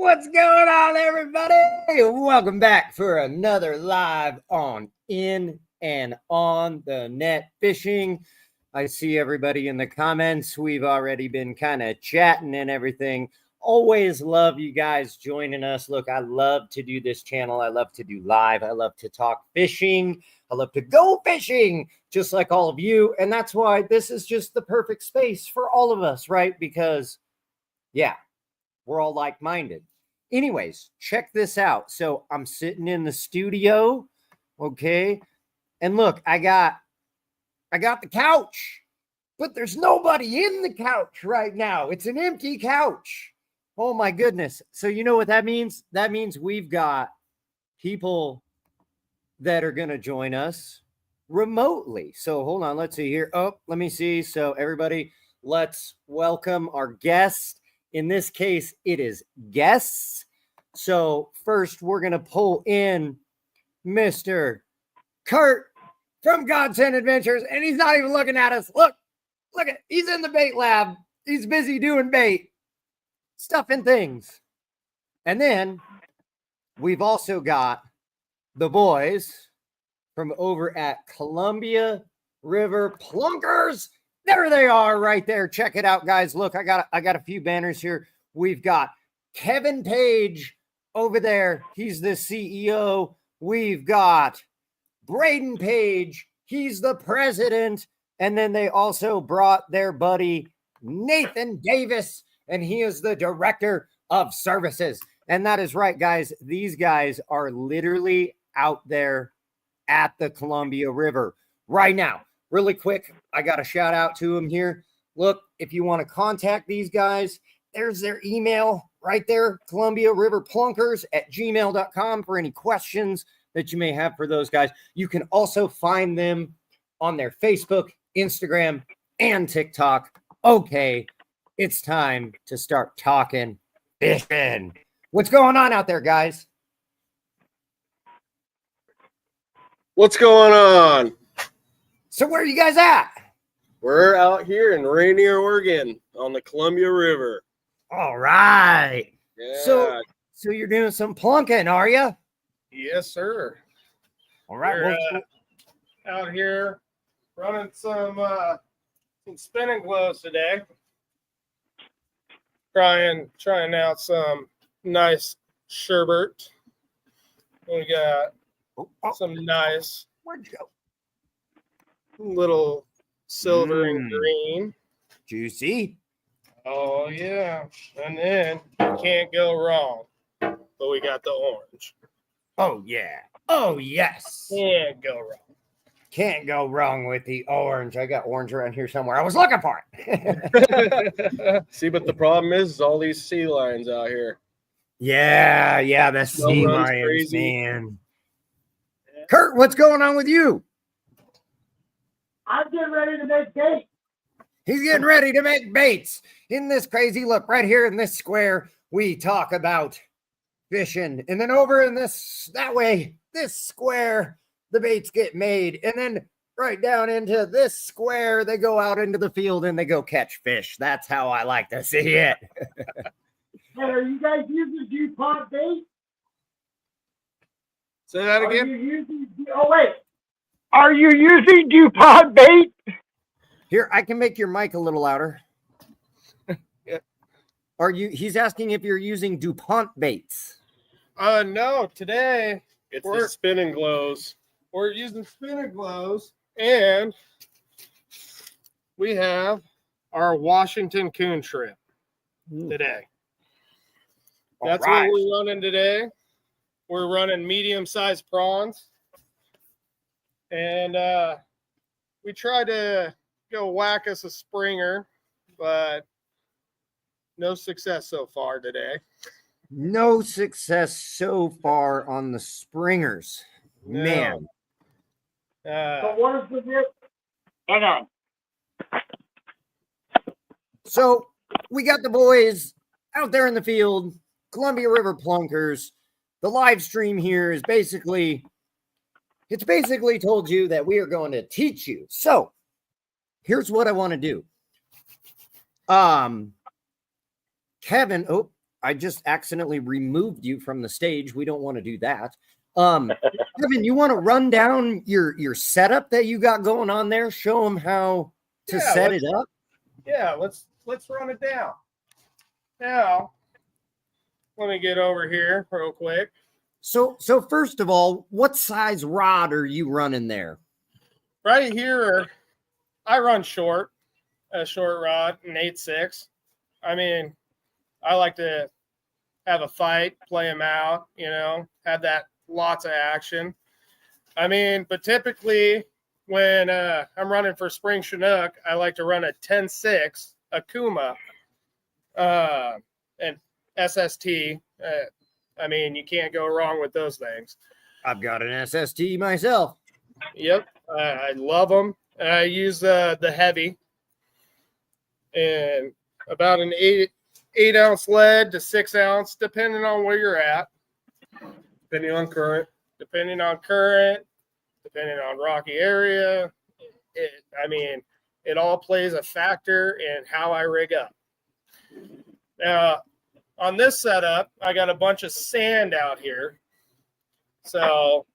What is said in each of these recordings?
What's going on, everybody? Welcome back for another live on In and On the Net Fishing. I see everybody in the comments. We've already been kind of chatting and everything. Always love you guys joining us. Look, I love to do this channel. I love to do live. I love to talk fishing. I love to go fishing, just like all of you. And that's why this is just the perfect space for all of us, right? Because, yeah, we're all like-minded. Anyways, check this out. So I'm sitting in the studio, okay? And look, I got the couch, but there's nobody in the couch right now. It's an empty couch. Oh my goodness. So you know what that means? That means we've got people that are going to join us remotely. So hold on, let's see here. Oh, let me see. So everybody, let's welcome our guest. In this case, it is guests. So first, we're going to pull in Mr. Kurt from Godsend Adventures, and he's not even looking at us. Look at, he's in the bait lab. He's busy doing bait, stuffing things. And then we've also got the boys from over at Columbia River Plunkers. There they are right there. Check it out, guys. Look, I got a few banners here. We've got Kevin Page over there. He's the CEO. We've got Braden Page. He's the president. And then they also brought their buddy Nathan Davis, and he is the director of services. And that is right, guys. These guys are literally out there at the Columbia River right now. Really quick, I got a shout out to them here. Look, if you want to contact these guys, there's their email right there, ColumbiaRiverPlunkers@gmail.com for any questions that you may have for those guys. You can also find them on their Facebook, Instagram, and TikTok. Okay, it's time to start talking fishing. What's going on out there, guys? What's going on? So where are you guys at? We're out here in Rainier, Oregon on the Columbia River. All right. Yeah. So you're doing some plunking, are you? Yes, sir. All right. We're out here running some spinning glows today. Trying out some nice sherbet. We got some nice Where'd you go? little silver and green. Juicy. Oh, yeah. And then you can't go wrong. But we got the orange. Oh, yeah. Oh, yes. Can't go wrong. Can't go wrong with the orange. I got orange around here somewhere. I was looking for it. See, but the problem is all these sea lions out here. Yeah, the sea runs lions, crazy. man. Yeah. Kurt, what's going on with you? I'm getting ready to make bait. He's getting ready to make baits. In this crazy look right here in this square, we talk about fishing. And then over in this square, the baits get made. And then right down into this square, they go out into the field and they go catch fish. That's how I like to see it. Hey, are you guys using DuPont bait? Say that again? Are you using DuPont bait? Here, I can make your mic a little louder. Yeah. He's asking if you're using DuPont baits. No, today we're the spinning glows. We're using spinning glows, and we have our Washington coon shrimp today. That's what we're running today. We're running medium-sized prawns. And we tried to go whack us a springer, but no success so far today. No success so far on the springers. No. Man. So what is the risk? Hang on. So we got the boys out there in the field, Columbia River Plunkers. The live stream here is basically told you that we are going to teach you. So here's what I want to do. Kevin, I just accidentally removed you from the stage. We don't want to do that. Kevin, you want to run down your setup that you got going on there? Show them how to set it up. Yeah, let's run it down. Now, let me get over here real quick. So first of all, what size rod are you running there? Right here, I run a short rod, an 8.6. I mean, I like to have a fight, play them out, have that lots of action. I mean, but typically when I'm running for spring Chinook, I like to run a 10.6 Akuma and SST. I mean, you can't go wrong with those things. I've got an SST myself. Yep, I love them. I use the heavy and about an 8-ounce lead to 6 ounce, depending on where you're at, depending on current, depending on rocky area. It all plays a factor in how I rig up. Now, on this setup, I got a bunch of sand out here. So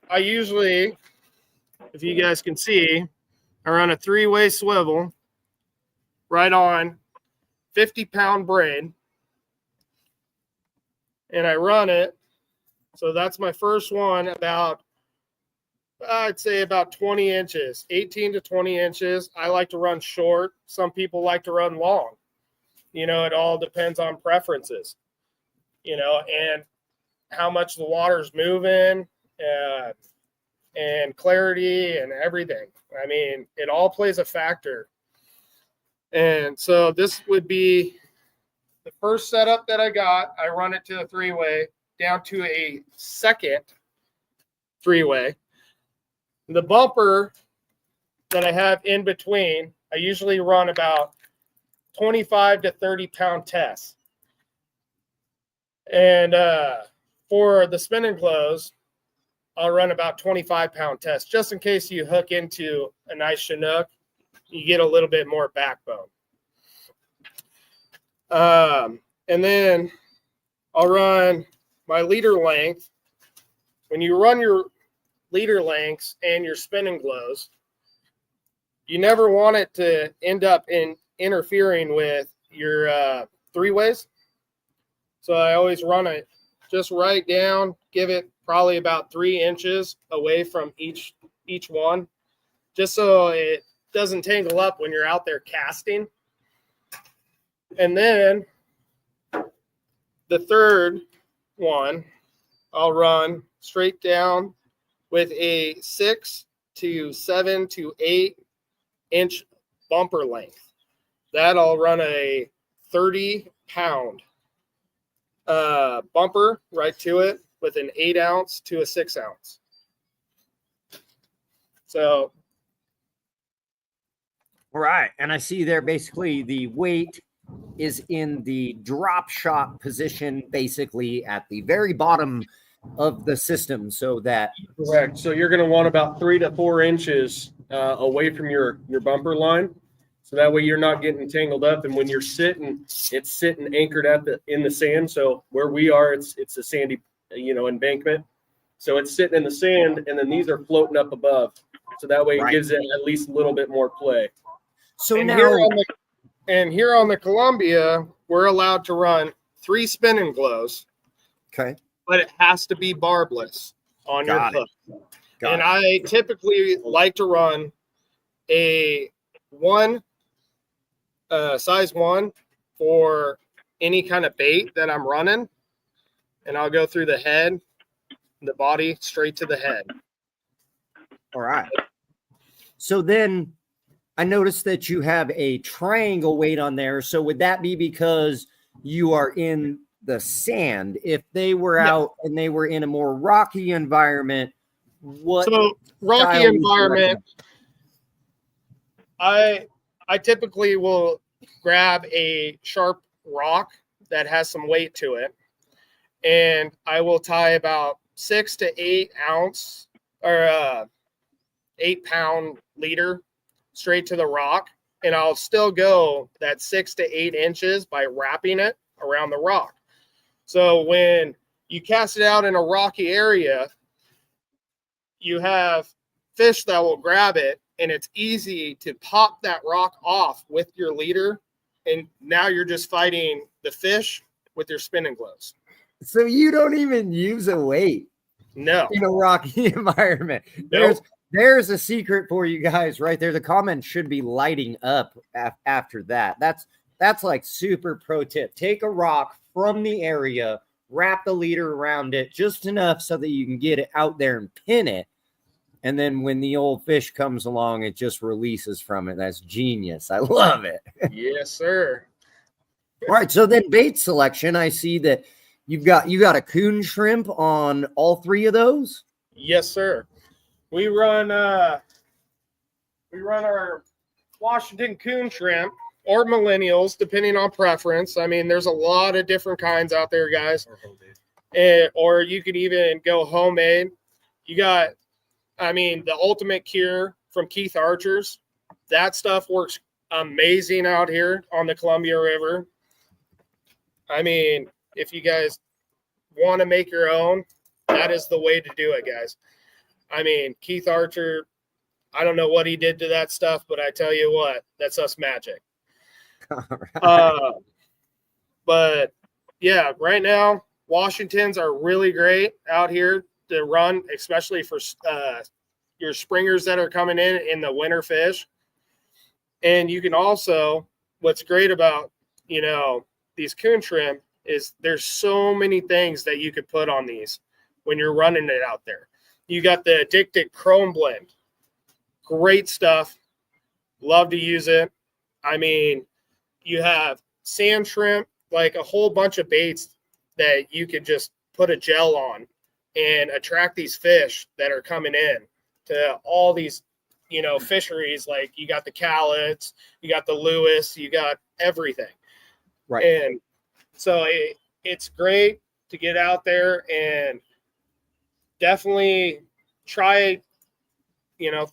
I usually, if you guys can see, I run a 3-way swivel right on 50-pound braid. And I run it. So that's my first one I'd say about 20 inches, 18 to 20 inches. I like to run short. Some people like to run long. It all depends on preferences, and how much the water's moving and clarity and everything. I mean, it all plays a factor. And so this would be the first setup that I got. I run it to a 3-way down to a second 3-way. The bumper that I have in between, I usually run about 25 to 30 pound tests. And for the spinning clothes, I'll run about 25-pound tests, just in case you hook into a nice Chinook, you get a little bit more backbone. And then I'll run my leader length. When you run your leader lengths and your spinning glows, you never want it to end up interfering with your 3-ways. So I always run it just right down, give it probably about 3 inches away from each one, just so it doesn't tangle up when you're out there casting. And then the third one, I'll run straight down with a 6 to 7 to 8 inch bumper length. That I'll run a 30-pound bumper right to it with an 8-ounce to a 6 ounce. So, all right, and I see there basically the weight is in the drop shot position, basically at the very bottom of the system, so that correct. So you're going to want about 3 to 4 inches away from your bumper line, so that way you're not getting tangled up. And when you're sitting, it's sitting anchored in the sand. So where we are, it's a sandy embankment, so it's sitting in the sand, and then these are floating up above, so that way it gives it at least a little bit more play. So and now here on the Columbia, we're allowed to run 3 spinning glows. Okay. But it has to be barbless on your hook. And I typically like to run a size 1 for any kind of bait that I'm running. And I'll go through the head, the body, straight to the head. All right. So then I noticed that you have a triangle weight on there. So would that be because you are in the sand? If they were out and they were in a more rocky environment, rocky environment, I typically will grab a sharp rock that has some weight to it, and I will tie about 6 to 8 ounce or 8-pound leader straight to the rock, and I'll still go that 6 to 8 inches by wrapping it around the rock. So when you cast it out in a rocky area, you have fish that will grab it, and it's easy to pop that rock off with your leader. And now you're just fighting the fish with your spinning gloves. So you don't even use a weight No. in a rocky environment. Nope. There's a secret for you guys right there. The comments should be lighting up after that. That's like super pro tip. Take a rock from the area, wrap the leader around it just enough so that you can get it out there and pin it. And then when the old fish comes along, it just releases from it. That's genius. I love it. Yes, sir. All right. So then bait selection, I see that you got a coon shrimp on all three of those. Yes, sir. We run our Washington coon shrimp or millennials, depending on preference. I mean, there's a lot of different kinds out there, guys. Or you could even go homemade. You got, I mean, the ultimate cure from Keith Archer's. That stuff works amazing out here on the Columbia River. I mean, if you guys want to make your own, that is the way to do it, guys. I mean, Keith Archer, I don't know what he did to that stuff, but I tell you what, that's us magic. Right. But yeah, right now, Washingtons are really great out here to run, especially for your springers that are coming in the winter fish. And you can also, what's great about, these coon shrimp is there's so many things that you could put on these when you're running it out there. You got the Addicted Chrome Blend. Great stuff. Love to use it. I mean, you have sand shrimp, like a whole bunch of baits that you could just put a gel on and attract these fish that are coming in to all these, fisheries. Like you got the Callets, you got the Lewis, you got everything. Right. And so it's great to get out there and definitely try,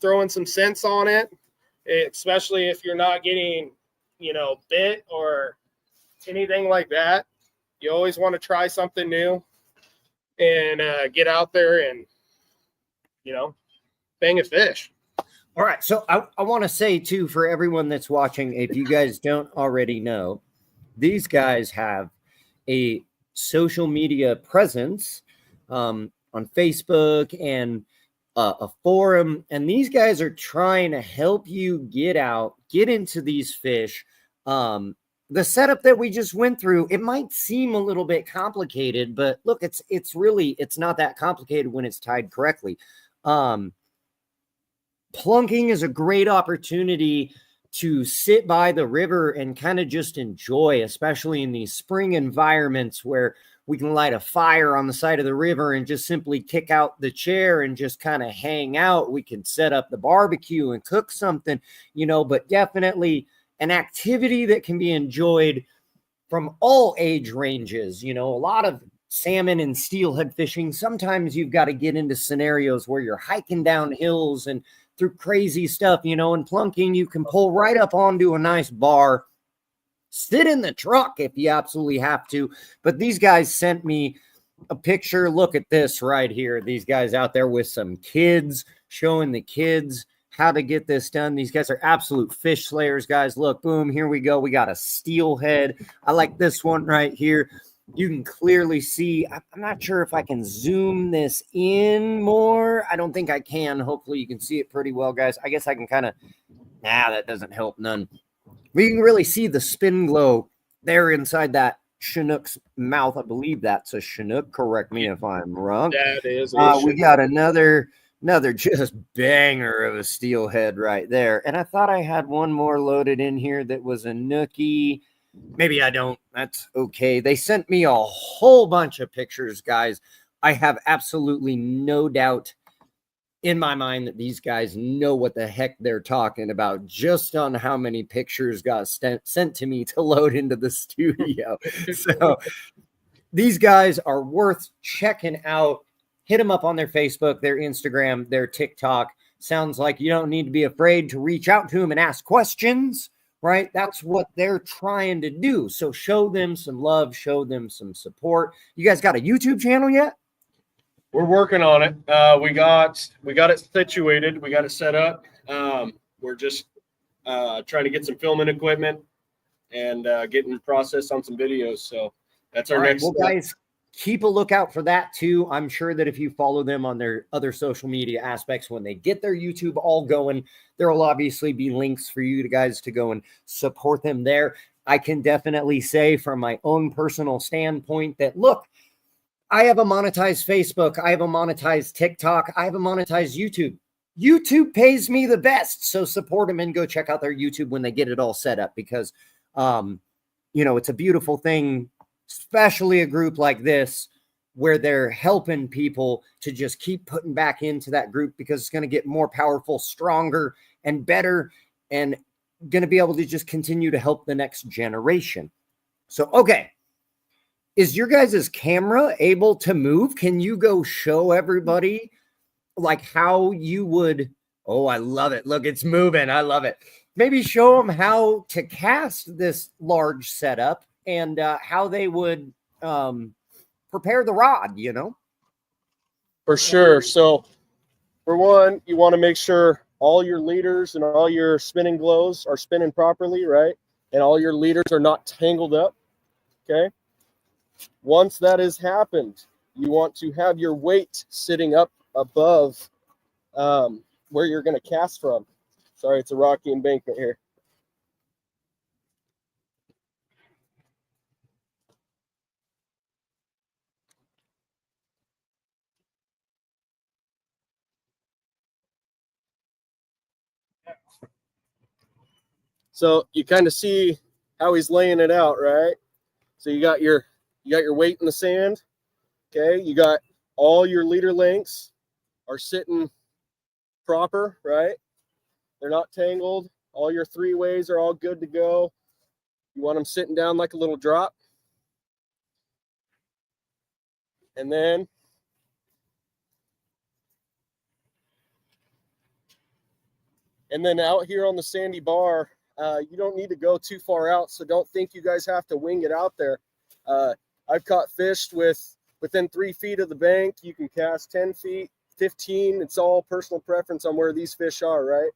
throwing some sense on it, especially if you're not getting, bit or anything like that. You always want to try something new and get out there and, bang a fish. All right. So I want to say, too, for everyone that's watching, if you guys don't already know, these guys have a social media presence on Facebook and a forum. And these guys are trying to help you get into these fish. The setup that we just went through, it might seem a little bit complicated, but look, it's not that complicated when it's tied correctly. Plunking is a great opportunity to sit by the river and kind of just enjoy, especially in these spring environments where we can light a fire on the side of the river and just simply kick out the chair and just kind of hang out. We can set up the barbecue and cook something, but definitely an activity that can be enjoyed from all age ranges. A lot of salmon and steelhead fishing, sometimes you've got to get into scenarios where you're hiking down hills and through crazy stuff, and plunking, you can pull right up onto a nice bar, sit in the truck if you absolutely have to. But these guys sent me a picture. Look at this right here. These guys out there with some kids, showing the kids how to get this done. These guys are absolute fish slayers, guys. Look, boom, here we go. We got a steelhead. I like this one right here. You can clearly see, I'm not sure if I can zoom this in more. I don't think I can. Hopefully you can see it pretty well, guys. I guess I can kind of, that doesn't help none. We can really see the spin glow there inside that Chinook's mouth. I believe that's a Chinook. Correct me if I'm wrong. That is. We got another just banger of a steelhead right there. And I thought I had one more loaded in here that was a nookie. Maybe I don't. That's okay. They sent me a whole bunch of pictures, guys. I have absolutely no doubt in my mind that these guys know what the heck they're talking about just on how many pictures got sent to me to load into the studio. So these guys are worth checking out. Hit them up on their Facebook, their Instagram, their TikTok. Sounds like you don't need to be afraid to reach out to them and ask questions. right? That's what they're trying to do. So show them some love, show them some support. You guys got a YouTube channel yet? We're working on it. We got it situated. We got it set up. We're just trying to get some filming equipment and getting processed on some videos. So that's our next step. Guys, keep a lookout for that too. I'm sure that if you follow them on their other social media aspects, when they get their YouTube all going, there will obviously be links for you guys to go and support them there. I can definitely say from my own personal standpoint that, look, I have a monetized Facebook, I have a monetized TikTok, I have a monetized YouTube. YouTube pays me the best, so support them and go check out their YouTube when they get it all set up, because it's a beautiful thing, especially a group like this where they're helping people to just keep putting back into that group, because it's going to get more powerful, stronger, and better, and going to be able to just continue to help the next generation. So, okay. Is your guys' camera able to move? Can you go show everybody like how you would? Oh, I love it. Look, it's moving. I love it. Maybe show them how to cast this large setup and how they would prepare the rod, For sure. So for one, you want to make sure all your leaders and all your spinning glows are spinning properly, right? And all your leaders are not tangled up, okay? Once that has happened, you want to have your weight sitting up above where you're going to cast from. Sorry, it's a rocky embankment here. So you kind of see how he's laying it out, right? So you got your weight in the sand. Okay, you got all your leader lengths are sitting proper, right? They're not tangled. All your three ways are all good to go. You want them sitting down like a little drop. And then out here on the sandy bar, you don't need to go too far out, so don't think you guys have to wing it out there. I've caught fish within 3 feet of the bank. You can cast 10 feet, 15. It's all personal preference on where these fish are, right?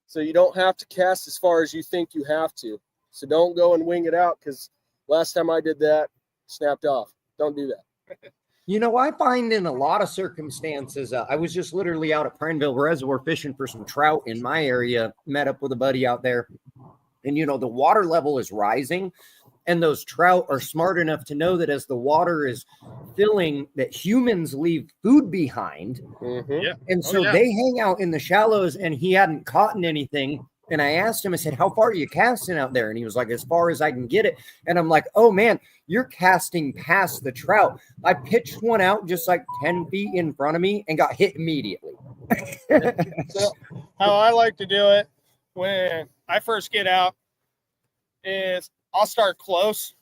So you don't have to cast as far as you think you have to. So don't go and wing it out, because last time I did that, snapped off. Don't do that. I find in a lot of circumstances, I was just literally out at Prineville Reservoir fishing for some trout in my area, met up with a buddy out there, and, the water level is rising, and those trout are smart enough to know that as the water is filling, that humans leave food behind. Mm-hmm. Yeah. And so they hang out in the shallows, and he hadn't caught anything. And I asked him, I said, how far are you casting out there? And he was like, as far as I can get it. And I'm like, oh man, you're casting past the trout. I pitched one out just like 10 feet in front of me and got hit immediately. So how I like to do it when I first get out is I'll start close,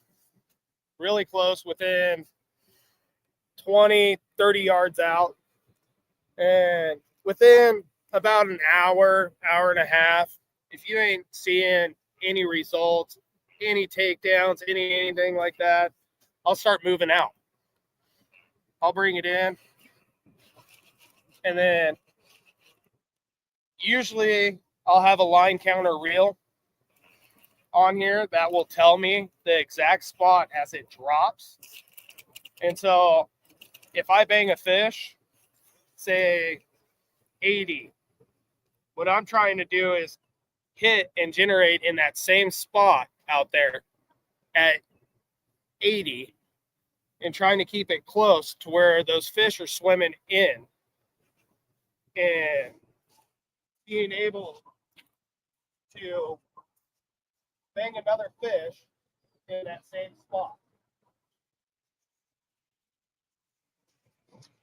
really close, within 20, 30 yards out. And within about an hour, hour and a half, if you ain't seeing any results, any takedowns, anything like that, I'll start moving out. I'll bring it in. And then usually I'll have a line counter reel on here that will tell me the exact spot as it drops. And so if I bang a fish, say 80, what I'm trying to do is hit and generate in that same spot out there at 80 and trying to keep it close to where those fish are swimming in, and being able to bang another fish in that same spot.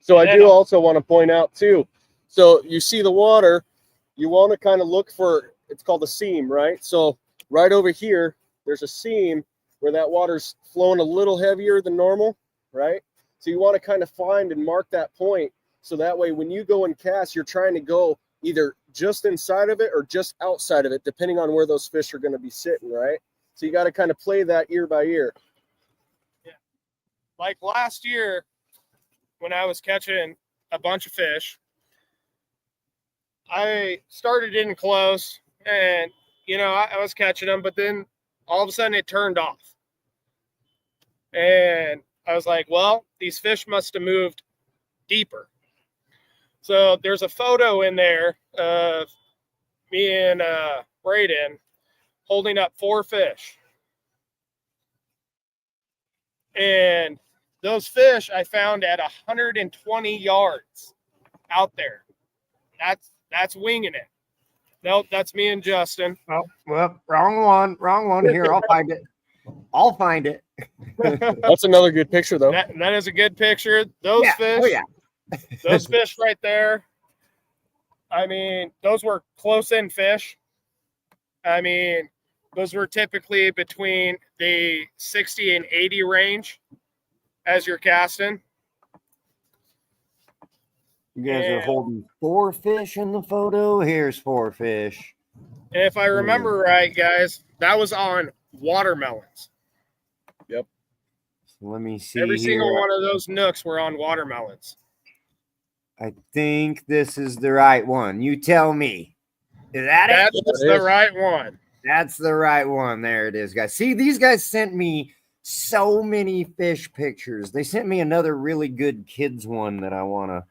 So I do also want to point out too, so you see the water, you want to kind of look for, it's called a seam, right? So right over here, there's a seam where that water's flowing a little heavier than normal, right? So you want to kind of find and mark that point, so that way when you go and cast, you're trying to go either just inside of it or just outside of it, depending on where those fish are going to be sitting, right? So you got to kind of play that ear by ear. Yeah. Like last year when I was catching a bunch of fish, I started in close and, you know, I was catching them, but then all of a sudden it turned off. And I was like, well, these fish must have moved deeper. So there's a photo in there of me and Braden holding up 4 fish. And those fish I found at 120 yards out there. That's winging it. Nope, that's me and Justin. Oh, well, wrong one. Here, I'll find it. That's another good picture, though. That is a good picture. Those fish. Oh, yeah. Those fish right there. I mean, those were close-in fish. I mean, those were typically between the 60 and 80 range as you're casting. You guys are holding 4 fish in the photo. Here's 4 fish. And if I remember right, guys, that was on watermelons. Yep. So let me see. Every single one of those nooks were on watermelons. I think this is the right one. You tell me. Is that it? That's the right one. That's the right one. There it is, guys. See, these guys sent me so many fish pictures. They sent me another really good kids one that I want to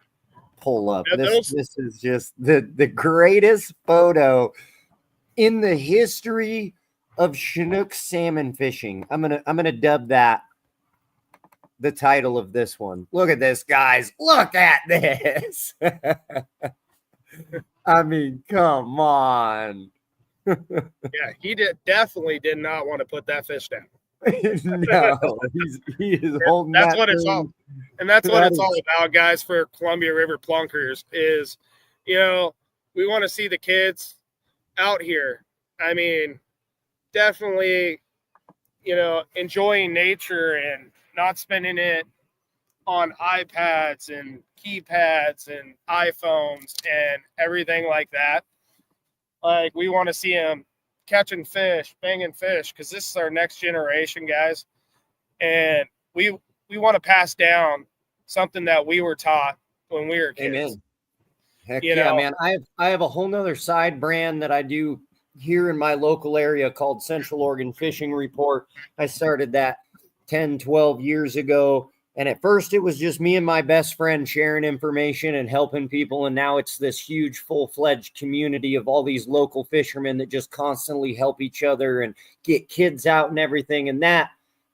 pull up. Yeah, this is just the greatest photo in the history of Chinook salmon fishing. I'm gonna dub that the title of this one. Look at this, guys. Look at this. I mean, come on. Yeah, he definitely did not want to put that fish down. No, he is holding that's that what it's thing. all, and that's what it's all about, guys. For Columbia River Plunkers, is, you know, we want to see the kids out here. I mean, definitely, you know, enjoying nature and not spending it on iPads and keypads and iPhones and everything like that. Like, we want to see them catching fish, banging fish, because this is our next generation, guys. And we want to pass down something that we were taught when we were kids. Amen. Heck You yeah, know? man. I have a whole nother side brand that I do here in my local area called Central Oregon Fishing Report. I started that 10, 12 years ago. And at first it was just me and my best friend sharing information and helping people. And now it's this huge full-fledged community of all these local fishermen that just constantly help each other and get kids out and everything. And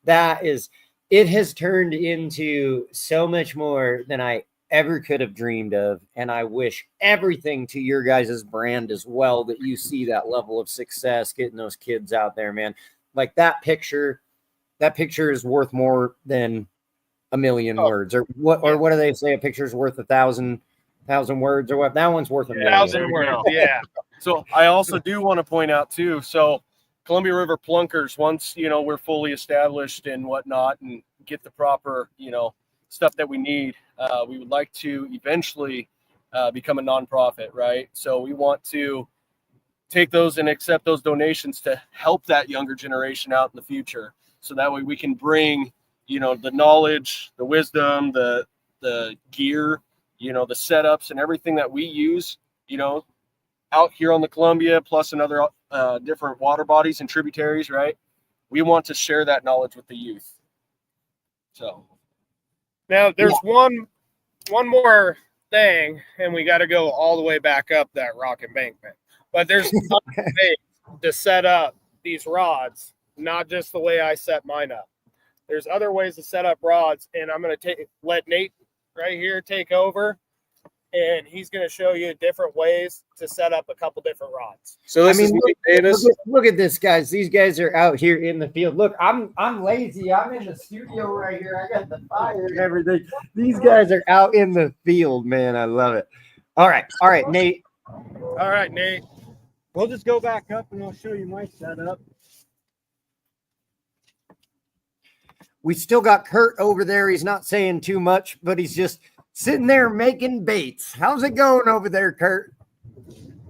it has turned into so much more than I ever could have dreamed of. And I wish everything to your guys' brand as well, that you see that level of success, getting those kids out there, man. Like that picture is worth more than a million words, or what do they say? A picture's worth 1,000 words, or what? That one's worth 1,000 words. Yeah. So I also do want to point out too, so Columbia River Plunkers, once, you know, we're fully established and whatnot and get the proper, you know, stuff that we need, we would like to eventually become a nonprofit, right? So we want to take those and accept those donations to help that younger generation out in the future. So that way we can bring, you know, the knowledge, the wisdom, the gear, you know, the setups and everything that we use, you know, out here on the Columbia, plus another different water bodies and tributaries, right? We want to share that knowledge with the youth. So now there's one more thing, and we got to go all the way back up that rock embankment. But there's other ways to set up these rods, not just the way I set mine up. There's other ways to set up rods, and I'm going to let Nate right here take over, and he's going to show you different ways to set up a couple different rods. So this is Nate Davis. Look at this, guys. These guys are out here in the field. Look, I'm lazy. I'm in the studio right here. I got the fire and everything. These guys are out in the field, man. I love it. All right, Nate. All right, Nate. We'll just go back up, and I'll show you my setup. We still got Kurt over there. He's not saying too much, but he's just sitting there making baits. How's it going over there, Kurt?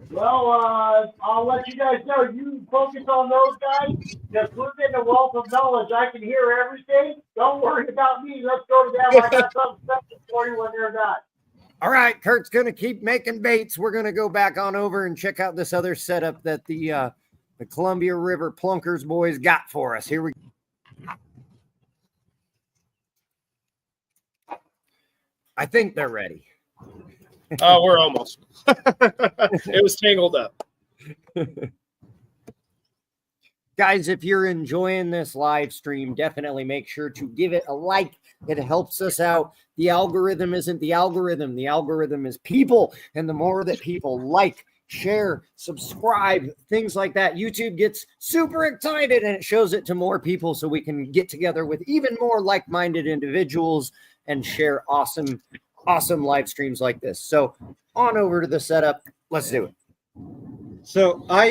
Well, I'll let you guys know. You focus on those guys because we're getting a wealth of knowledge. I can hear everything. Don't worry about me. Let's go to them. I got something special for you when they're done. All right, Kurt's going to keep making baits. We're going to go back on over and check out this other setup that the Columbia River Plunkers boys got for us. Here we go. I think they're ready. Oh, we're almost. It was tangled up. Guys, if you're enjoying this live stream, definitely make sure to give it a like. It helps us out. The algorithm isn't the algorithm. The algorithm is people. And the more that people like, share, subscribe, things like that, YouTube gets super excited and it shows it to more people so we can get together with even more like-minded individuals and share awesome live streams like this. So on over to the setup. Let's do it. So I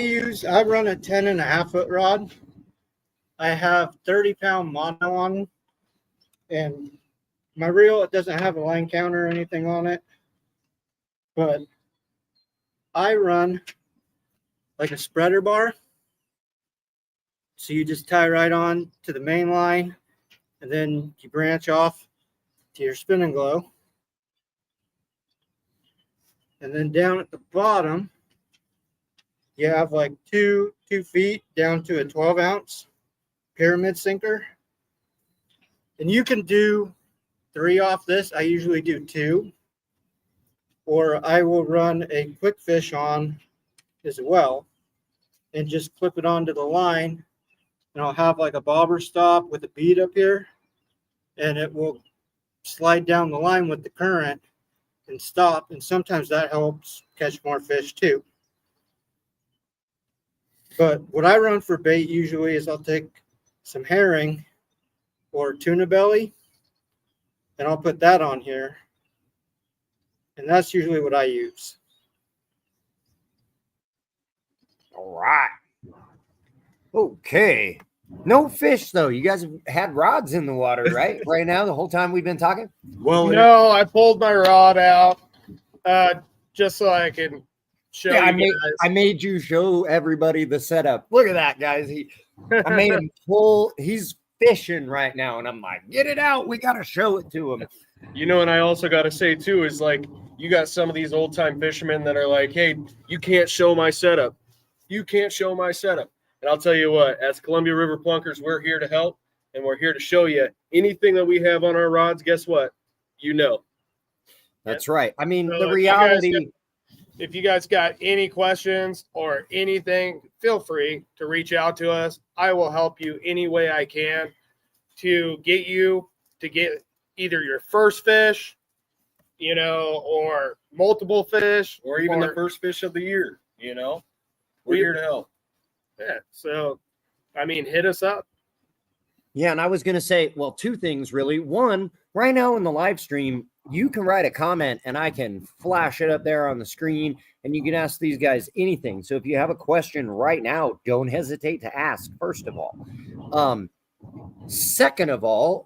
run a 10.5 foot rod. I have 30-pound mono on, and my reel, it doesn't have a line counter or anything on it, but I run like a spreader bar. So you just tie right on to the main line, and then you branch off to your spinning glow. And then down at the bottom, you have like 2 feet down to a 12-ounce pyramid sinker. And you can do 3 off this. I usually do 2. Or I will run a quick fish on as well and just clip it onto the line. And I'll have like a bobber stop with a bead up here. And it will slide down the line with the current and stop. And sometimes that helps catch more fish too. But what I run for bait usually is I'll take some herring or tuna belly and I'll put that on here. And that's usually what I use. All right. Okay. No fish, though. You guys have had rods in the water, right? Right now, the whole time we've been talking? Well, No, I pulled my rod out just so I can show Yeah, you I made you show everybody the setup. Look at that, guys. I made him pull. He's fishing right now, and I'm like, get it out. We got to show it to him. You know, and I also got to say, too, is like you got some of these old-time fishermen that are like, hey, you can't show my setup. You can't show my setup. And I'll tell you what, as Columbia River Plunkers, we're here to help, and we're here to show you anything that we have on our rods. Guess what? You know. That's right. I mean, So the reality. If you guys got any questions or anything, feel free to reach out to us. I will help you any way I can to get you to get either your first fish, you know, or multiple fish, or even the first fish of the year, you know. We're here to help. Yeah. So, I mean, hit us up. Yeah, and I was going to say, well, 2 things really. One, right now in the live stream, you can write a comment and I can flash it up there on the screen and you can ask these guys anything. So if you have a question right now, don't hesitate to ask, first of all. Second of all,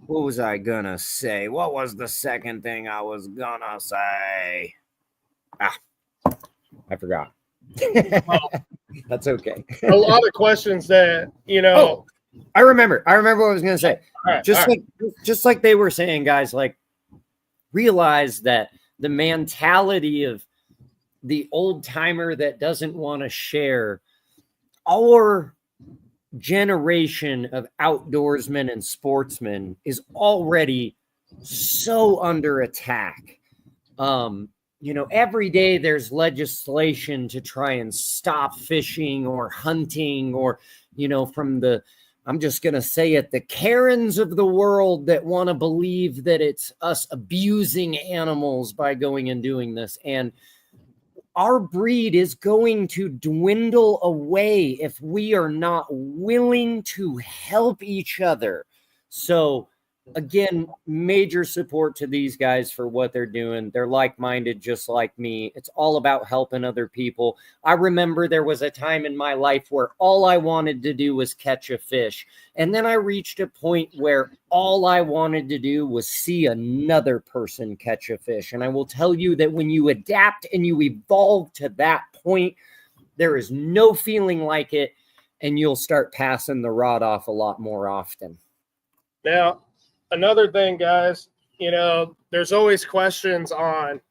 what was I going to say? What was the second thing I was going to say? I forgot. That's okay. A lot of questions that, you know. Oh, I remember what I was going to say. All right, just like they were saying, guys, like realize that the mentality of the old timer that doesn't want to share, our generation of outdoorsmen and sportsmen is already so under attack. You know, every day there's legislation to try and stop fishing or hunting or, you know, from the, I'm just going to say it, the Karens of the world that want to believe that it's us abusing animals by going and doing this. And our breed is going to dwindle away if we are not willing to help each other. So again, major support to these guys for what they're doing. They're like-minded, just like me. It's all about helping other people. I remember there was a time in my life where all I wanted to do was catch a fish. And then I reached a point where all I wanted to do was see another person catch a fish. And I will tell you that when you adapt and you evolve to that point, there is no feeling like it, and you'll start passing the rod off a lot more often. Now, another thing, guys, there's always questions on,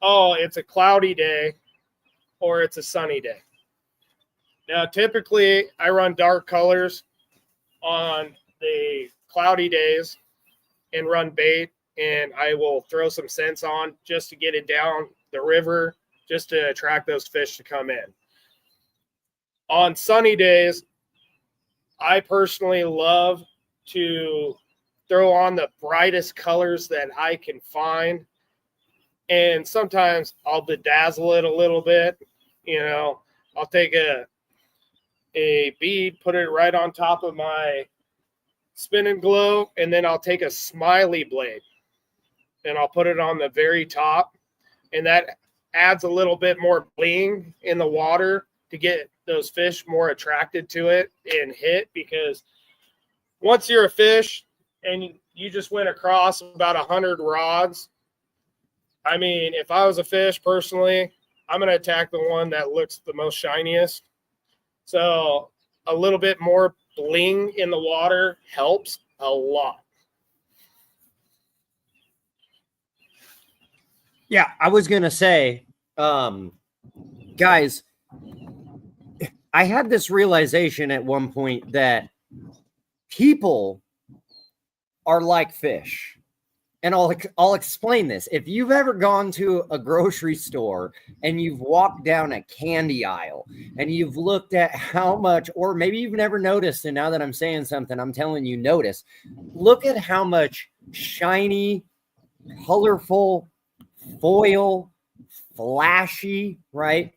oh, it's a cloudy day or it's a sunny day. Now, typically, I run dark colors on the cloudy days and run bait, and I will throw some scents on just to get it down the river, just to attract those fish to come in. On sunny days, I personally love to throw on the brightest colors that I can find. And sometimes I'll bedazzle it a little bit. I'll take a bead, put it right on top of my spin and glow, and then I'll take a smiley blade and I'll put it on the very top. And that adds a little bit more bling in the water to get those fish more attracted to it and hit, because once you're a fish and you just went across about 100 rods, I mean, if I was a fish personally, I'm going to attack the one that looks the most shiniest. So a little bit more bling in the water helps a lot. Yeah, I was going to say, guys, I had this realization at one point that people are like fish. And I'll explain this. If you've ever gone to a grocery store and you've walked down a candy aisle and you've looked at how much, or maybe you've never noticed, and now that I'm saying something, I'm telling you, notice. Look at how much shiny, colorful, foil, flashy, right?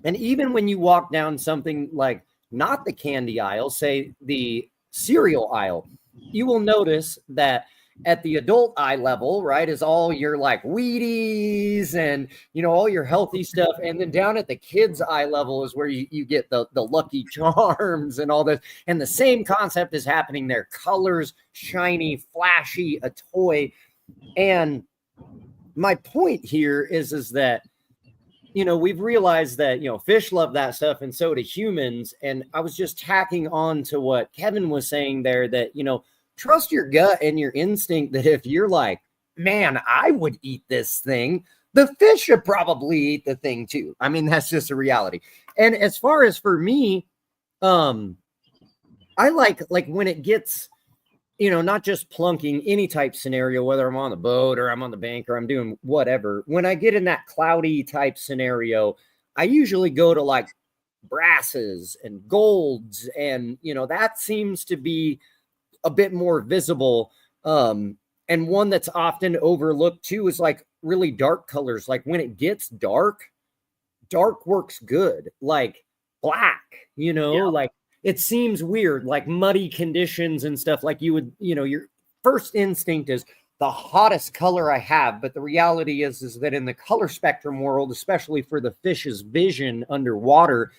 And even when you walk down something like not the candy aisle, say the cereal aisle, you will notice that at the adult eye level, right, is all your like Wheaties and, all your healthy stuff. And then down at the kids' eye level is where you get the Lucky Charms and all this. And the same concept is happening there. Colors, shiny, flashy, a toy. And my point here is that, we've realized that, fish love that stuff and so do humans. And I was just tacking on to what Kevin was saying there that, trust your gut and your instinct that if you're like, man, I would eat this thing, the fish should probably eat the thing too. I mean, that's just a reality. And as far as for me, I like when it gets, not just plunking, any type scenario, whether I'm on the boat or I'm on the bank or I'm doing whatever. When I get in that cloudy type scenario, I usually go to like brasses and golds. And, that seems to be a bit more visible. And one that's often overlooked too is like really dark colors. Like when it gets dark works good. Like black, like it seems weird, like muddy conditions and stuff. Like you would, your first instinct is the hottest color I have. But the reality is that in the color spectrum world, especially for the fish's vision underwater,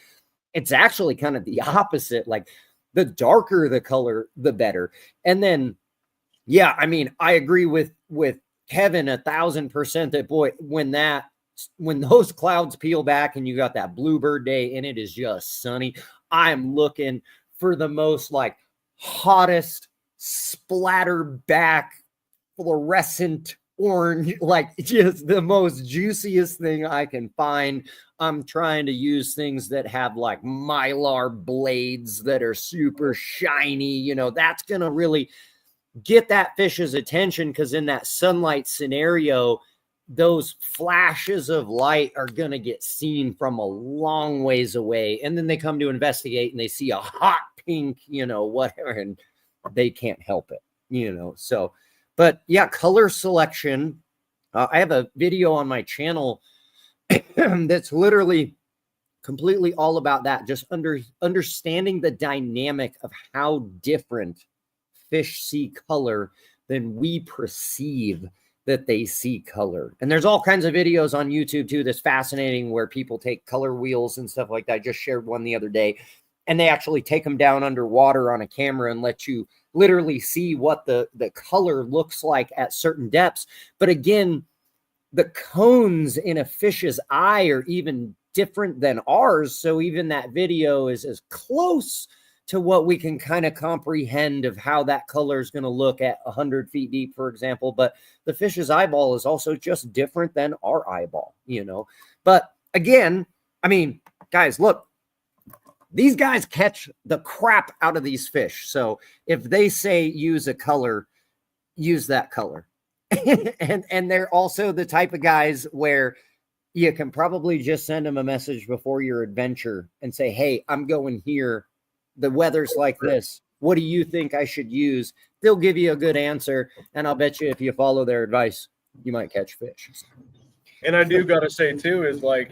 it's actually kind of the opposite. Like the darker the color, the better. And then, yeah, I mean, I agree with Kevin 1,000% that, boy, when those clouds peel back and you got that bluebird day and it is just sunny, I'm looking for the most like hottest splatter back fluorescent orange, like just the most juiciest thing I can find. I'm trying to use things that have like mylar blades that are super shiny. That's going to really get that fish's attention, because in that sunlight scenario, those flashes of light are going to get seen from a long ways away. And then they come to investigate and they see a hot pink, whatever, and they can't help it, So, but yeah, color selection. I have a video on my channel that's literally completely all about that. Just understanding the dynamic of how different fish see color than we perceive that they see color. And there's all kinds of videos on YouTube too that's fascinating, where people take color wheels and stuff like that. I just shared one the other day, and they actually take them down underwater on a camera and let you literally see what the color looks like at certain depths. But again, the cones in a fish's eye are even different than ours. So even that video is as close to what we can kind of comprehend of how that color is going to look at 100 feet deep, for example. But the fish's eyeball is also just different than our eyeball, you know. But again, I mean, guys, look, these guys catch the crap out of these fish. So if they say use a color, use that color. and they're also the type of guys where you can probably just send them a message before your adventure and say, hey, I'm going here. The weather's like this. What do you think I should use? They'll give you a good answer. And I'll bet you if you follow their advice, you might catch fish. And I do got to say too, is like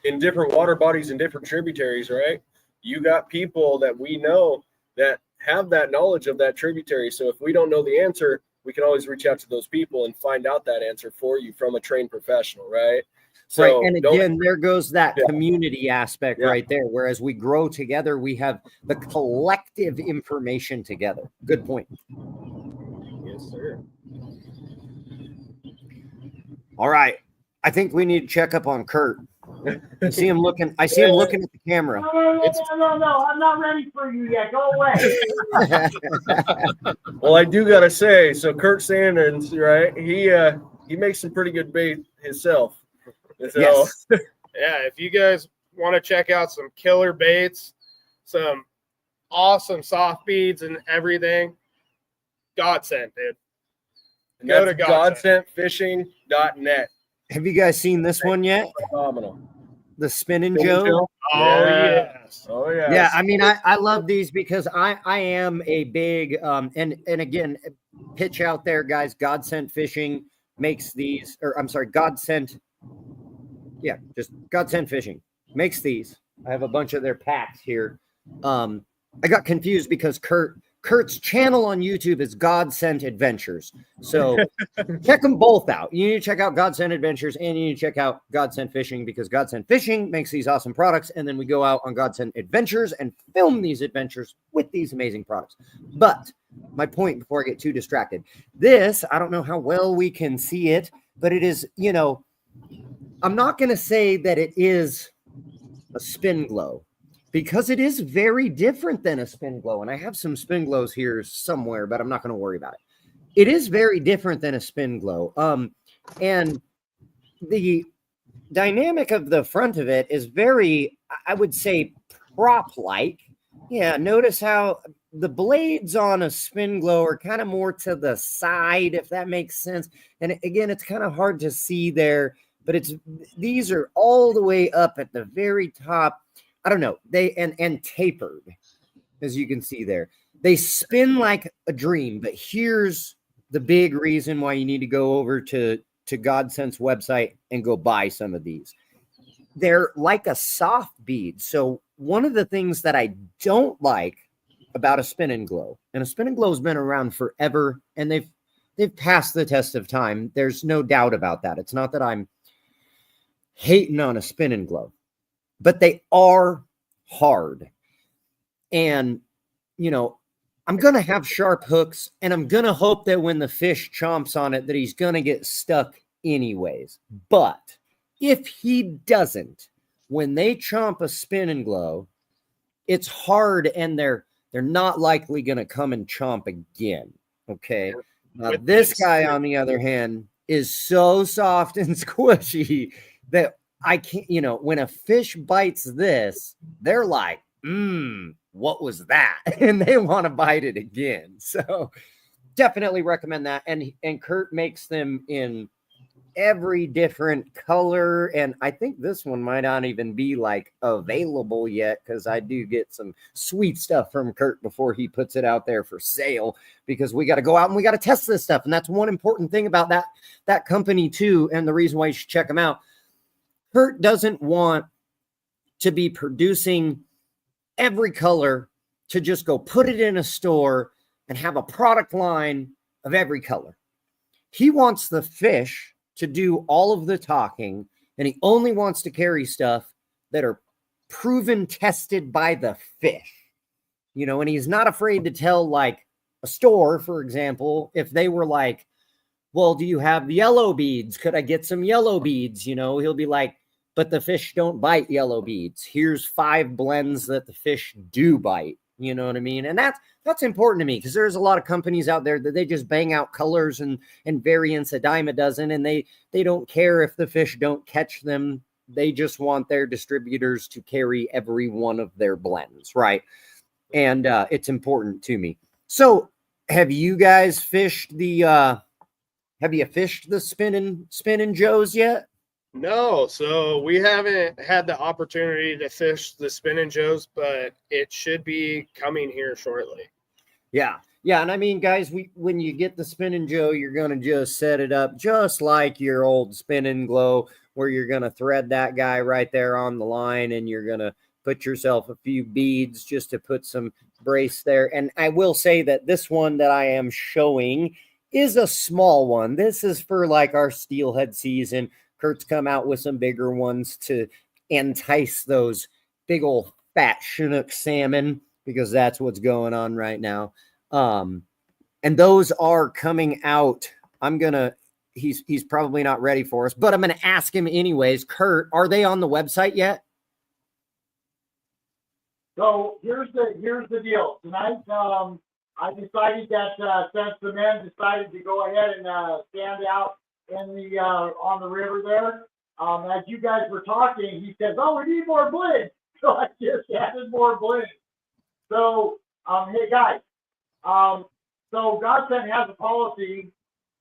in different water bodies and different tributaries, right? You got people that we know that have that knowledge of that tributary. So if we don't know the answer, we can always reach out to those people and find out that answer for you from a trained professional, right? So right. And again, there goes that community aspect right there. Whereas we grow together, we have the collective information together. Good point. Yes, sir. All right. I think we need to check up on Kurt. I see him looking at the camera. No. I'm not ready for you yet. Go away. Well, I do got to say, so Kurt Sanders, right? He makes some pretty good bait himself. So, yes. Yeah, if you guys want to check out some killer baits, some awesome soft beads and everything, godsend, dude. And go to godsentfishing.net. Have you guys seen this one yet? Phenomenal. The Spinning Joe? Oh, yes. Oh, yeah. Yeah, I mean, I love these because I am a big, and again, pitch out there, guys. Godsent Fishing makes these, or I'm sorry, Godsent. Yeah, just Godsent Fishing makes these. I have a bunch of their packs here. I got confused because Kurt's channel on YouTube is Godsent Adventures. So check them both out. You need to check out Godsent Adventures and you need to check out Godsent Fishing because Godsent Fishing makes these awesome products. And then we go out on Godsent Adventures and film these adventures with these amazing products. But my point before I get too distracted, this, I don't know how well we can see it, but it is, you know, I'm not going to say that it is a spin glow because it is very different than a spin glow. And I have some spin glows here somewhere, but I'm not going to worry about it. It is very different than a spin glow. And the dynamic of the front of it is very, I would say, prop-like. Yeah, notice how the blades on a spin glow are kind of more to the side, if that makes sense. And again, it's kind of hard to see there, but these are all the way up at the very top. I don't know. They and tapered, as you can see there. They spin like a dream, but here's the big reason why you need to go over to Godsent's website and go buy some of these. They're like a soft bead. So one of the things that I don't like about a spin and glow, and a spin and glow has been around forever, and they've passed the test of time. There's no doubt about that. It's not that I'm hating on a spin and glow, but they are hard. And, you know, I'm going to have sharp hooks, and I'm going to hope that when the fish chomps on it that he's going to get stuck anyways. But if he doesn't, when they chomp a spin and glow, it's hard, and they're not likely going to come and chomp again. Okay. Now, this guy, on the other hand, is so soft and squishy that I can't, you know, when a fish bites this, they're like, what was that? And they want to bite it again. So definitely recommend that. And Kurt makes them in every different color. And I think this one might not even be like available yet, because I do get some sweet stuff from Kurt before he puts it out there for sale, because we got to go out and we got to test this stuff. And that's one important thing about that company too. And the reason why you should check them out. Kurt doesn't want to be producing every color to just go put it in a store, and have a product line of every color. He wants the fish to do all of the talking, and he only wants to carry stuff that are proven tested by the fish. And he's not afraid to tell, like, a store, for example, if they were like, well, do you have yellow beads? Could I get some yellow beads? He'll be like, but the fish don't bite yellow beads. Here's 5 blends that the fish do bite. You know what I mean? And that's important to me, because there's a lot of companies out there that they just bang out colors and variants a dime a dozen, and they don't care if the fish don't catch them. They just want their distributors to carry every one of their blends, right? And it's important to me. So have you guys fished the spinning Joes yet? No, so we haven't had the opportunity to fish the Spinning Joes, but it should be coming here shortly. Yeah. And I mean, guys, when you get the Spinning Joe, you're going to just set it up just like your old Spinning Glow, where you're going to thread that guy right there on the line, and you're going to put yourself a few beads just to put some brace there. And I will say that this one that I am showing is a small one. This is for like our steelhead season. Kurt's come out with some bigger ones to entice those big old fat Chinook salmon, because that's what's going on right now. And those are coming out. He's probably not ready for us, but I'm going to ask him anyways. Kurt, are they on the website yet? So here's the deal. Tonight, I decided that since the men decided to go ahead and stand out in the on the river there, as you guys were talking, he says, "Oh, we need more blades." So I just added more blades. So, hey guys, so Godsend has a policy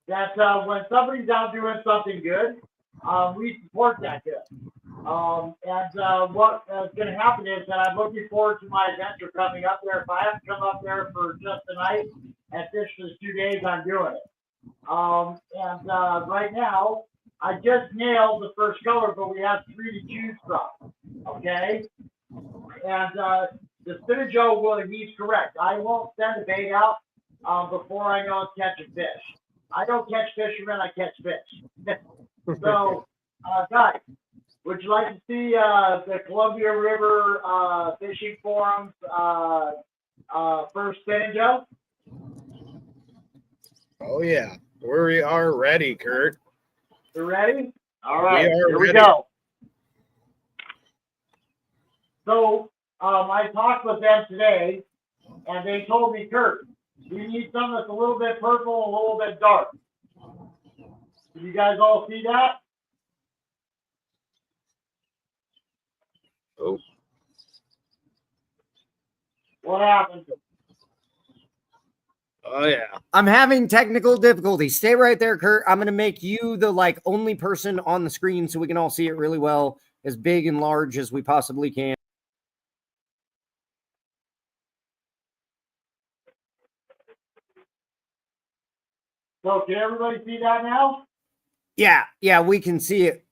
that when somebody's out doing something good, we support that good. What's going to happen is that I'm looking forward to my adventure coming up there. If I have to come up there for just a night and fish for 2 days, I'm doing it. Right now, I just nailed the first color, but we have 3 to choose from. Okay? And the Spinning Joe, he's correct. I won't send a bait out before I know it's catching fish. I don't catch fishermen, I catch fish. So, guys, would you like to see the Columbia River Fishing Forum's first Spinning Joe? Oh, yeah. We are ready, Kurt. You ready? All right, here we ready. go. So I talked with them today, and they told me, Kurt, we need something that's a little bit purple and a little bit dark. Did you guys all see that? Oh. What happened? Oh, yeah. I'm having technical difficulties. Stay right there, Kurt. I'm going to make you the only person on the screen so we can all see it really well, as big and large as we possibly can. So can everybody see that now? Yeah, we can see it.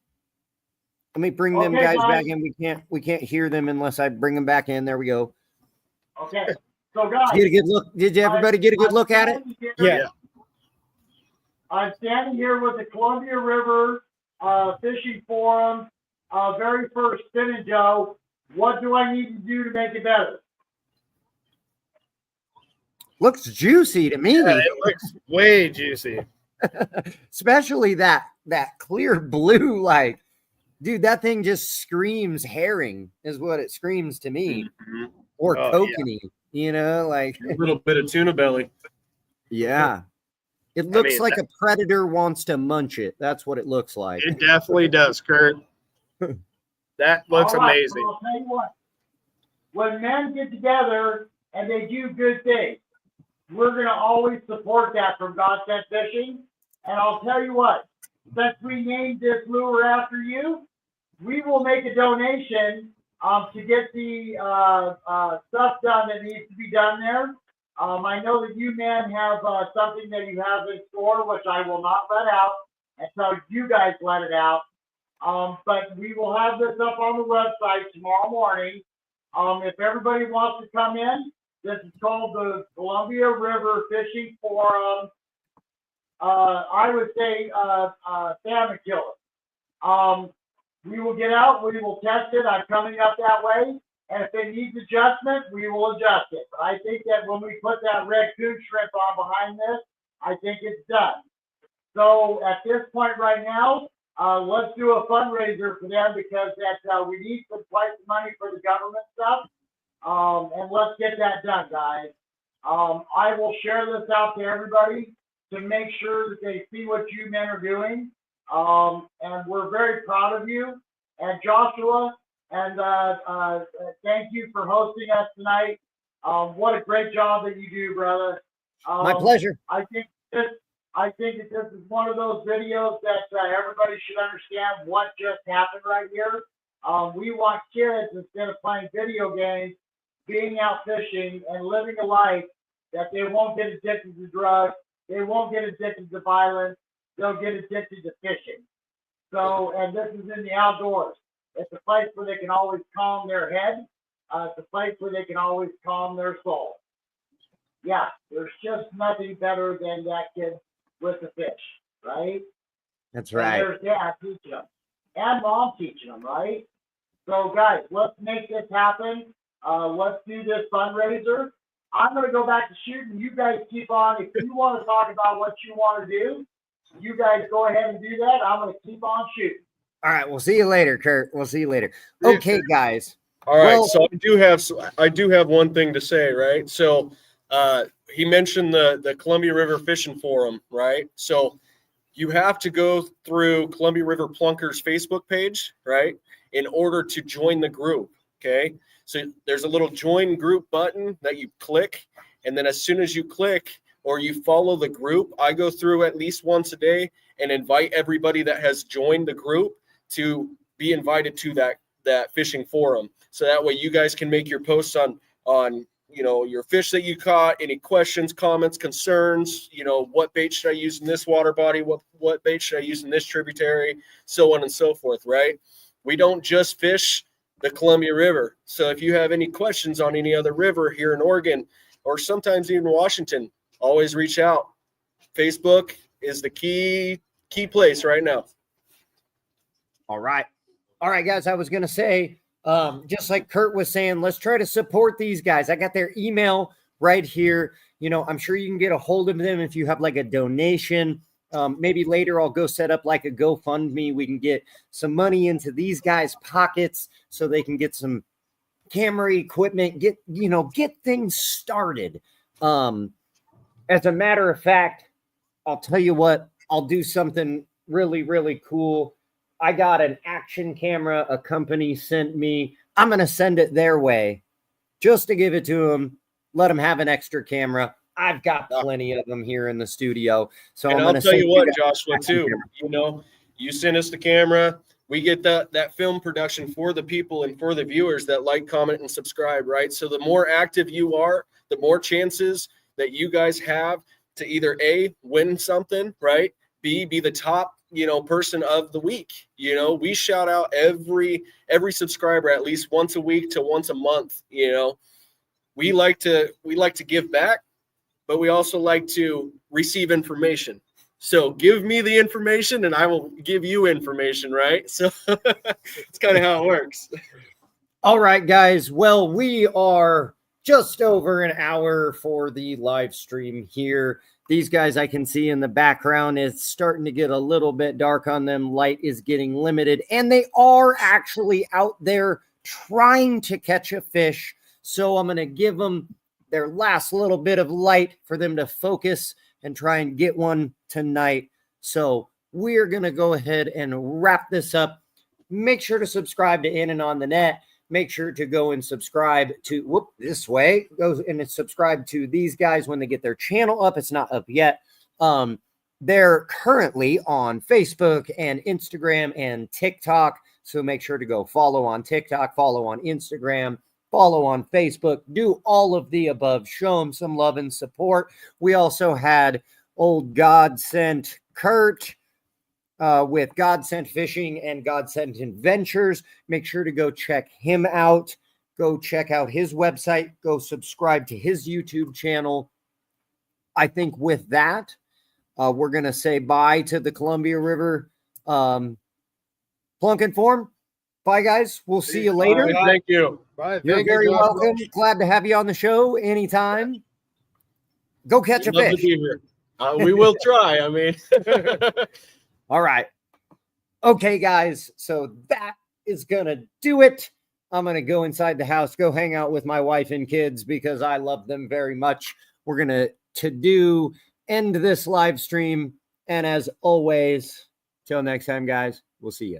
Let me bring them Okay, guys guys. back in. We can't hear them unless I bring them back in. There we go. Okay. So guys, Get a good look. Did everybody get a good look at it? Yeah. I'm standing here with the Columbia River Fishing Forum, very first Spinning Joe. What do I need to do to make it better? Looks juicy to me. Yeah, it looks way juicy. Especially that clear blue, dude, that thing just screams herring is what it screams to me. Mhm. Or Oh, kokanee, A little bit of tuna belly. yeah. It looks like a predator wants to munch it. That's what it looks like. It definitely does, Kurt. That looks All right, amazing. so I'll tell you what. When men get together and they do good things, we're going to always support that from Godsend Fishing. And I'll tell you what, since we named this lure after you, we will make a donation to get the stuff done that needs to be done there. I know that you men have something that you have in store, which I will not let out until you guys let it out. But we will have this up on the website tomorrow morning. If everybody wants to come in, This is called the Columbia River Fishing Forum. I would say salmon killer. We will get out, we will test it. I'm coming up that way. And if it needs adjustment, we will adjust it. But I think that when we put that red coon shrimp on behind this, I think it's done. So at this point right now, let's do a fundraiser for them because that we need some twice the money for the government stuff. And let's get that done, guys. I will share this out to everybody to make sure that they see what you men are doing. And we're very proud of you. And Joshua, and thank you for hosting us tonight. What a great job that you do, brother. My pleasure. I think that this is one of those videos that everybody should understand what just happened right here. We want kids, instead of playing video games, being out fishing and living a life that they won't get addicted to drugs, they won't get addicted to violence, they'll get addicted to fishing. So, and this is in the outdoors. It's a place where they can always calm their head. It's a place where they can always calm their soul. Yeah, there's just nothing better than that kid with the fish, right? That's And right. there's dad teaching them and mom teaching them, right? So guys, let's make this happen. Let's do this fundraiser. I'm going to go back to shooting. You guys keep on. If you want to talk about what you want to do, you guys go ahead and do that. I'm going to keep on shooting. All right. We'll see you later, Kurt. We'll see you later. Okay, guys. All right, Well- so I do have one thing to say, right? So he mentioned the Columbia River Fishing Forum, right? So you have to go through Columbia River Plunker's Facebook page, right, in order to join the group, okay? So there's a little join group button that you click, and then as soon as you click or you follow the group, I go through at least once a day and invite everybody that has joined the group to be invited to that fishing forum. So that way you guys can make your posts on your fish that you caught, any questions, comments, concerns, what bait should I use in this water body, what bait should I use in this tributary, so on and so forth, right? We don't just fish the Columbia River. So if you have any questions on any other river here in Oregon or sometimes even Washington, always reach out. Facebook is the key place right now. All right. All right, guys. I was going to say, just like Kurt was saying, let's try to support these guys. I got their email right here. I'm sure you can get a hold of them if you have like a donation. Maybe later I'll go set up like a GoFundMe. We can get some money into these guys' pockets so they can get some camera equipment, get things started. As a matter of fact, I'll tell you what, I'll do something really, really cool. I got an action camera a company sent me. I'm going to send it their way just to give it to them. Let them have an extra camera. I've got plenty of them here in the studio. So and I'll tell you what, Joshua, too, you send us the camera. We get that film production for the people and for the viewers that like, comment, and subscribe, right? So the more active you are, the more chances that you guys have to either A, win something, right? B, be the top, person of the week. We shout out every subscriber at least once a week to once a month. We like to give back, but we also like to receive information. So give me the information and I will give you information, right? So it's kind of how it works. All right, guys. Well, we are just over an hour for the live stream here. These guys I can see in the background, it's starting to get a little bit dark on them. Light is getting limited, and they are actually out there trying to catch a fish. So I'm going to give them their last little bit of light for them to focus and try and get one tonight. So we're going to go ahead and wrap this up. Make sure to subscribe to In and On the Net. Make sure to go and subscribe to this way. Go and subscribe to these guys when they get their channel up. It's not up yet. They're currently on Facebook and Instagram and TikTok. So make sure to go follow on TikTok, follow on Instagram, follow on Facebook, do all of the above. Show them some love and support. We also had old Godsent Kurt with Godsent Fishing and Godsent Adventures. Make sure to go check him out. Go check out his website. Go subscribe to his YouTube channel. I think with that, we're going to say bye to the Columbia River Plunking Form. Bye, guys. We'll see you later. All right, thank you. Bye. You're Thank you, very Josh. welcome. Glad to have you on the show anytime. Go catch a Love to fish. be here. We will try. I mean, All right. Okay, guys. So that is going to do it. I'm going to go inside the house, go hang out with my wife and kids because I love them very much. We're going to end this live stream. And as always, till next time, guys, we'll see you.